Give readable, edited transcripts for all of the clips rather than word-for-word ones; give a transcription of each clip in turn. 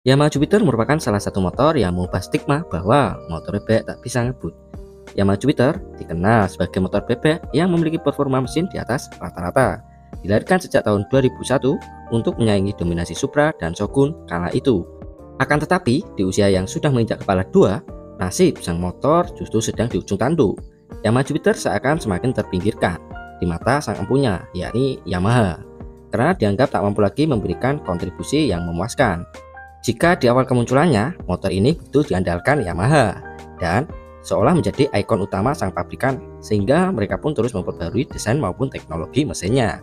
Yamaha Jupiter merupakan salah satu motor yang mengubah stigma bahwa motor bebek tak bisa ngebut. Yamaha Jupiter dikenal sebagai motor bebek yang memiliki performa mesin di atas rata-rata. Dilahirkan sejak tahun 2001 untuk menyaingi dominasi Supra dan Shogun kala itu. Akan tetapi, di usia yang sudah menginjak kepala dua, nasib sang motor justru sedang di ujung tanduk. Yamaha Jupiter seakan semakin terpinggirkan di mata sang empunya, yakni Yamaha, karena dianggap tak mampu lagi memberikan kontribusi yang memuaskan. Jika di awal kemunculannya, motor ini betul diandalkan Yamaha dan seolah menjadi ikon utama sang pabrikan, sehingga mereka pun terus memperbarui desain maupun teknologi mesinnya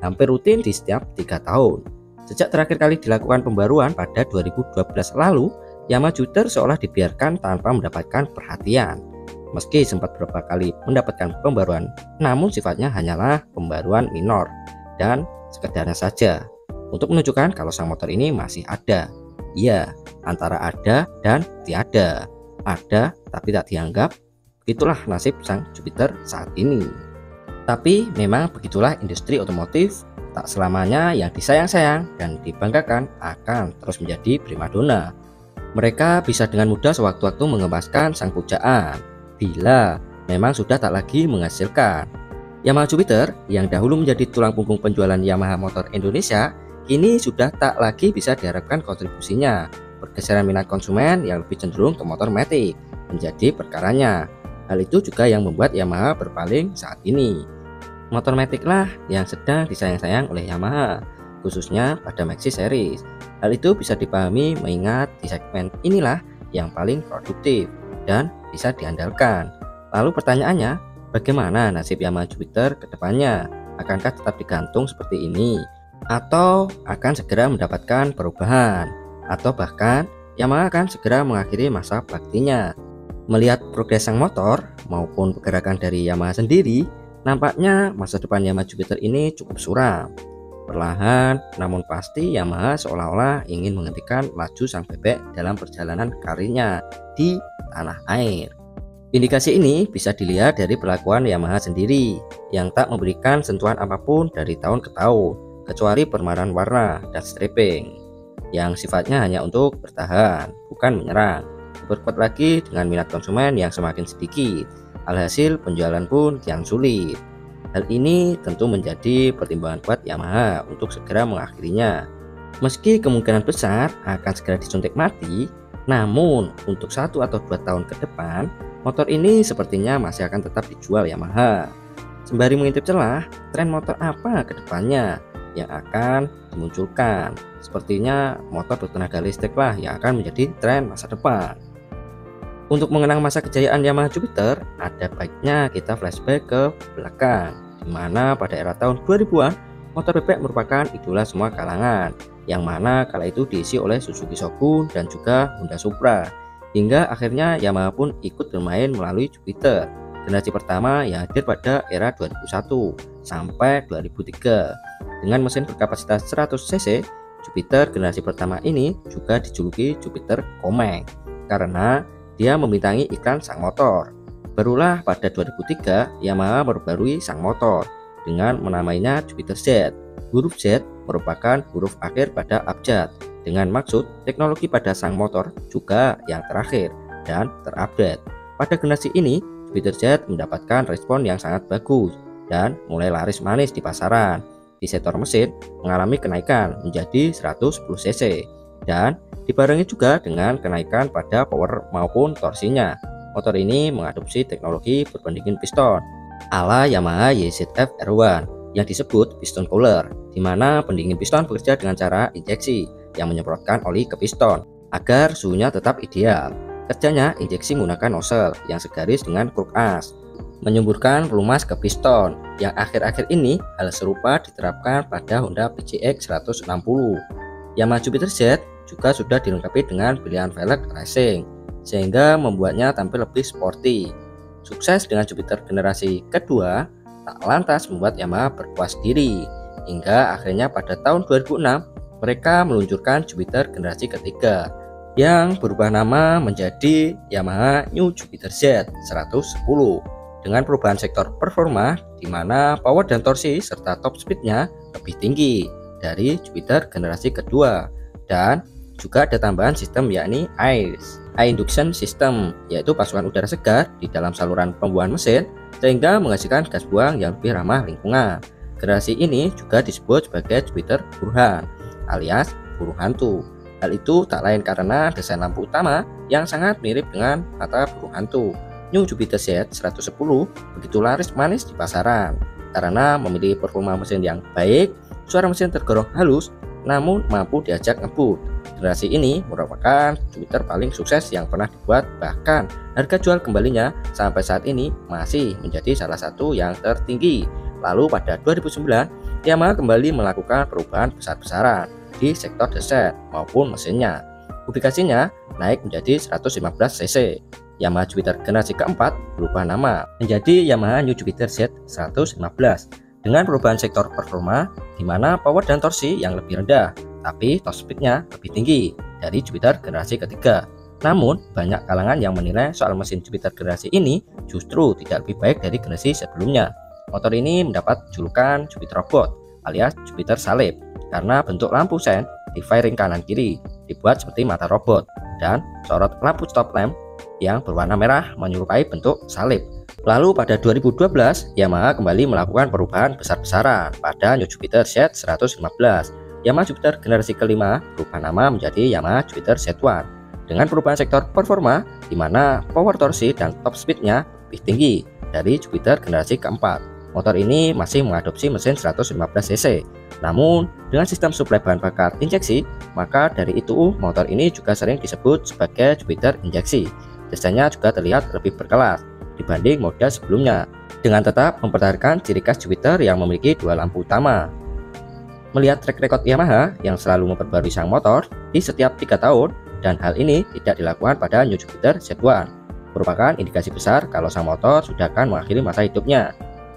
hampir rutin di setiap 3 tahun. Sejak terakhir kali dilakukan pembaruan pada 2012 lalu, Yamaha Jupiter seolah dibiarkan tanpa mendapatkan perhatian. Meski sempat beberapa kali mendapatkan pembaruan, namun sifatnya hanyalah pembaruan minor dan sekedarnya saja untuk menunjukkan kalau sang motor ini masih ada. Iya, antara ada dan tiada. Ada tapi tak dianggap. Begitulah nasib sang Jupiter saat ini. Tapi memang begitulah industri otomotif. Tak selamanya yang disayang-sayang dan dibanggakan akan terus menjadi primadona. Mereka bisa dengan mudah sewaktu-waktu mengembaskan sang pujaan bila memang sudah tak lagi menghasilkan. Yamaha Jupiter yang dahulu menjadi tulang punggung penjualan Yamaha Motor Indonesia kini sudah tak lagi bisa diharapkan kontribusinya. Pergeseran minat konsumen yang lebih cenderung ke motor matic menjadi perkaranya. Hal itu juga yang membuat Yamaha berpaling saat ini. Motor matic lah yang sedang disayang-sayang oleh Yamaha, khususnya pada Maxi Series. Hal itu bisa dipahami mengingat di segmen inilah yang paling produktif dan bisa diandalkan. Lalu pertanyaannya, bagaimana nasib Yamaha Jupiter ke depannya? Akankah tetap digantung seperti ini? Atau akan segera mendapatkan perubahan, atau bahkan Yamaha akan segera mengakhiri masa baktinya. Melihat progres sang motor maupun pergerakan dari Yamaha sendiri, nampaknya masa depan Yamaha Jupiter ini cukup suram. Perlahan namun pasti Yamaha seolah-olah ingin menghentikan laju sang bebek dalam perjalanan karirnya di tanah air. Indikasi ini bisa dilihat dari perlakuan Yamaha sendiri yang tak memberikan sentuhan apapun dari tahun ke tahun, kecuali permainan warna dan stripping yang sifatnya hanya untuk bertahan, bukan menyerang. Berkuat lagi dengan minat konsumen yang semakin sedikit, alhasil penjualan pun kian sulit. Hal ini tentu menjadi pertimbangan kuat Yamaha untuk segera mengakhirinya. Meski kemungkinan besar akan segera disuntik mati, namun untuk 1 atau 2 tahun ke depan, motor ini sepertinya masih akan tetap dijual Yamaha. Sembari mengintip celah, tren motor apa ke depannya yang akan dimunculkan? Sepertinya motor bertenaga listrik lah yang akan menjadi tren masa depan. Untuk mengenang masa kejayaan Yamaha Jupiter, ada baiknya kita flashback ke belakang, di mana pada era tahun 2000-an, motor bebek merupakan idola semua kalangan, yang mana kala itu diisi oleh Suzuki Shogun dan juga Honda Supra. Hingga akhirnya Yamaha pun ikut bermain melalui Jupiter, generasi pertama yang hadir pada era 2001 sampai 2003. Dengan mesin berkapasitas 100 cc, Jupiter generasi pertama ini juga dijuluki Jupiter Komeng karena dia membintangi iklan sang motor. Barulah pada 2003 Yamaha memperbarui sang motor dengan menamainya Jupiter Z. Huruf Z merupakan huruf akhir pada abjad, dengan maksud teknologi pada sang motor juga yang terakhir dan terupdate. Pada generasi ini, Jupiter Z mendapatkan respon yang sangat bagus dan mulai laris manis di pasaran. Di sektor mesin mengalami kenaikan menjadi 110 cc dan dibarengi juga dengan kenaikan pada power maupun torsinya. Motor ini mengadopsi teknologi berbandingin piston ala Yamaha YZF R1 yang disebut piston cooler, di mana pendingin piston bekerja dengan cara injeksi yang menyemprotkan oli ke piston agar suhunya tetap ideal. Kerjanya injeksi menggunakan nozzle yang segaris dengan kruk as, menyemburkan pelumas ke piston. Yang akhir-akhir ini hal serupa diterapkan pada Honda PCX 160. Yamaha Jupiter Z juga sudah dilengkapi dengan pilihan velg racing, sehingga membuatnya tampil lebih sporty. Sukses dengan Jupiter generasi kedua tak lantas membuat Yamaha berpuas diri, hingga akhirnya pada tahun 2006 mereka meluncurkan Jupiter generasi ketiga yang berubah nama menjadi Yamaha New Jupiter Z 110 dengan perubahan sektor performa di mana power dan torsi serta top speednya lebih tinggi dari Jupiter generasi kedua, dan Juga ada tambahan sistem yakni AIS, Air Induction System, yaitu pasukan udara segar di dalam saluran pembuangan mesin sehingga menghasilkan gas buang yang lebih ramah lingkungan. Generasi ini juga disebut sebagai Jupiter Burhan alias burung hantu. Hal itu tak lain karena desain lampu utama yang sangat mirip dengan mata burung hantu. New Jupiter Z110 begitu laris manis di pasaran karena memiliki performa mesin yang baik, suara mesin tergolong halus namun mampu diajak ngebut. Generasi ini merupakan Jupiter paling sukses yang pernah dibuat, bahkan harga jual kembalinya sampai saat ini masih menjadi salah satu yang tertinggi. Lalu pada 2009, Yamaha kembali melakukan perubahan besar-besaran di sektor desain maupun mesinnya. Publikasinya naik menjadi 115 cc. Yamaha Jupiter generasi keempat berubah nama menjadi Yamaha New Jupiter Z115 dengan perubahan sektor performa di mana power dan torsi yang lebih rendah, tapi top speednya lebih tinggi dari Jupiter generasi ketiga. Namun, banyak kalangan yang menilai soal mesin Jupiter generasi ini justru tidak lebih baik dari generasi sebelumnya. Motor ini mendapat julukan Jupiter Robot alias Jupiter Salib karena bentuk lampu sen di fairing kanan kiri dibuat seperti mata robot dan sorot lampu stop lamp yang berwarna merah menyerupai bentuk salib. Lalu pada 2012, Yamaha kembali melakukan perubahan besar-besaran pada New Jupiter Z115. Yamaha Jupiter generasi kelima berubah nama menjadi Yamaha Jupiter Z1 dengan perubahan sektor performa di mana power torsi dan top speednya lebih tinggi dari Jupiter generasi keempat. Motor ini masih mengadopsi mesin 115 cc. Namun, dengan sistem suplai bahan bakar injeksi, maka dari itu motor ini juga sering disebut sebagai Jupiter injeksi. Desainnya juga terlihat lebih berkelas dibanding model sebelumnya, dengan tetap mempertahankan ciri khas Jupiter yang memiliki dua lampu utama. Melihat track record Yamaha yang selalu memperbarui sang motor di setiap 3 tahun, dan hal ini tidak dilakukan pada New Jupiter Z1, merupakan indikasi besar kalau sang motor sudah akan mengakhiri masa hidupnya.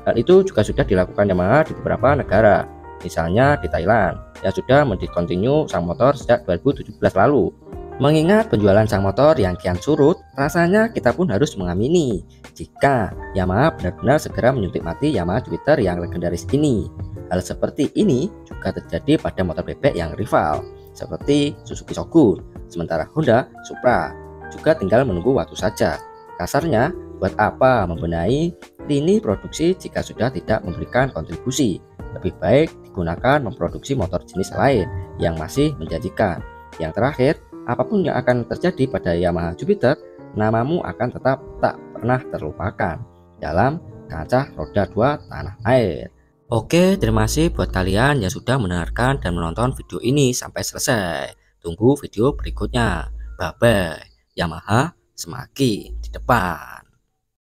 Hal itu juga sudah dilakukan Yamaha di beberapa negara, misalnya di Thailand, yang sudah mendiscontinue sang motor sejak 2017 lalu. Mengingat penjualan sang motor yang kian surut, rasanya kita pun harus mengamini jika Yamaha benar-benar segera menyuntik mati Yamaha Jupiter yang legendaris ini. Hal seperti ini juga terjadi pada motor bebek yang rival, seperti Suzuki Shogun, sementara Honda Supra juga tinggal menunggu waktu saja. Kasarnya, buat apa membenahi lini produksi jika sudah tidak memberikan kontribusi? Lebih baik digunakan memproduksi motor jenis lain yang masih menjanjikan. Yang terakhir, apapun yang akan terjadi pada Yamaha Jupiter, namamu akan tetap tak pernah terlupakan dalam kancah roda 2 tanah air. Oke, terima kasih buat kalian yang sudah mendengarkan dan menonton video ini sampai selesai. Tunggu video berikutnya. Bye bye. Yamaha semakin di depan.